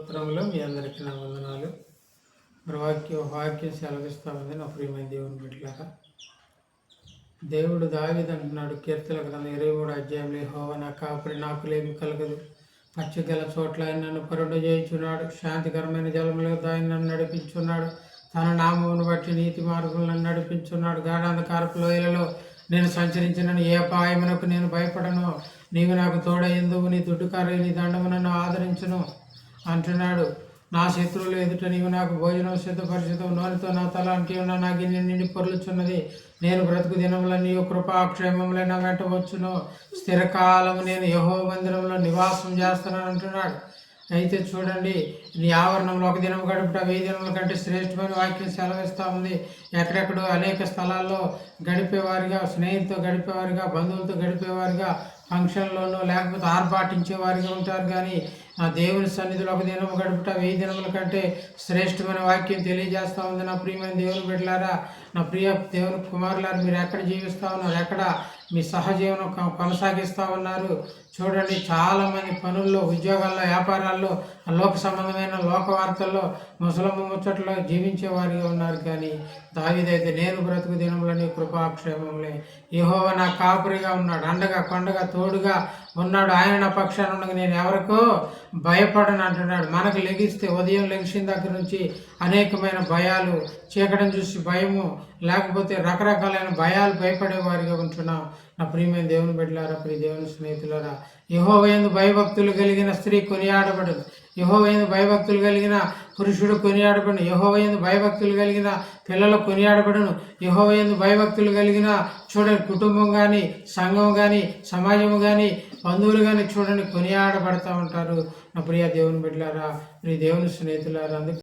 స్తోత్రములు. మీ అందరికీ నా వందనాలు. మరి వాక్యం సెలవిస్తా ఉంది. నా ప్రియమైన దేవుని బిడ్డలారా, దేవుడు దావీదు అంటున్నాడు కీర్తన గ్రంథం 23 అధ్యాయంలో, యెహోవా నా కాపరి, నాకులేమి కలగదు. పచ్చిగల చోట్ల ఆయన నన్ను పరుండ చేయుచున్నాడు. శాంతికరమైన జలములతో ఆయన నన్ను నడిపించున్నాడు. తన నామమును బట్టి నీతి మార్గంలో నన్ను నడిపించున్నాడు. గాఢాంధకారపు లోయలలో నేను సంచరించినను ఏ అపాయమునకు నేను భయపడను. నీవు నాకు తోడయ్యందువు, నీ దుడ్డుకారు నీ దండము నన్ను ఆదరించును అంటున్నాడు. నా శత్రువులు ఎదుట నీవు నాకు భోజనం సిద్ధపరిచితవు. నోనితో నా తల అంటి ఉన్న నా గిన్నె నిండి పొర్లుచున్నది. నేను బ్రతుకు దినములన్నీ కృపాక్షేమములే నా వెంట వచ్చును. స్థిరకాలము నేను యెహోవా మందిరంలో నివాసం చేస్తానని అంటున్నాడు. అయితే చూడండి, నీ ఆవరణంలో ఒక దినం గడుపుట 1000 దినముల కంటే శ్రేష్టమైన వాక్యం సెలవిస్తూ ఉంది. ఎక్కడెక్కడో అనేక స్థలాల్లో గడిపేవారిగా, స్నేహితులతో గడిపేవారిగా, బంధువులతో గడిపేవారిగా, ఫంక్షన్లోనూ లేకపోతే ఆర్భాటించేవారిగా ఉంటారు. కానీ నా దేవుని సన్నిధిలో ఒక దినం గడుపుట 1000 దినముల కంటే శ్రేష్టమైన వాక్యం తెలియజేస్తూ ఉంది. నా ప్రియమైన దేవుని బిడ్డలారా, నా ప్రియ దేవుని కుమారులారా, మీరు ఎక్కడ జీవిస్తూ ఉన్నారు? ఎక్కడ మీ సహజీవనం కొనసాగిస్తూ ఉన్నారు? చూడండి, చాలామంది పనుల్లో, ఉద్యోగాల్లో, వ్యాపారాల్లో, లోక సంబంధమైన లోక వార్తల్లో, ముసలమ్మ ముచ్చట్లో జీవించే వారిగా ఉన్నారు. కానీ దావీదైతే నేను బ్రతుకు దినములని కృపాక్షేమములే, యెహోవా నా కాపురిగా ఉన్నాడు, అండగా కొండగా తోడుగా ఉన్నాడు, ఆయన నా పక్షాన ఉండగా నేను ఎవరికో భయపడను అంటున్నాడు. మనకు లెగిస్తే ఉదయం లెగిసిన దగ్గర నుంచి అనేకమైన భయాలు, చీకటం చూసి భయము, లేకపోతే రకరకాలైన భయాలు, భయపడే వారిగా ఉంటున్నాం. నా ప్రియమైన దేవుని బిడ్డలారా, ప్రియ దేవుని స్నేహితులారా, యెహోవా యందు భయభక్తులు కలిగిన స్త్రీ కొనియాడబడదు. యెహోవా యందు భయభక్తులు కలిగిన పురుషుడు కొనియాడబడును. యెహోవా యందు భయభక్తులు కలిగిన పిల్లలు కొనియాడబడును. యెహోవా యందు భయభక్తులు కలిగిన చూడండి కుటుంబం కానీ, సంఘం కానీ, సమాజము కానీ, బంధువులు కానీ చూడండి కొనియాడబడతా ఉంటారు. నా ప్రియ దేవుని బిడ్డలారా, ప్రియ దేవుని స్నేహితులారా, అందుకే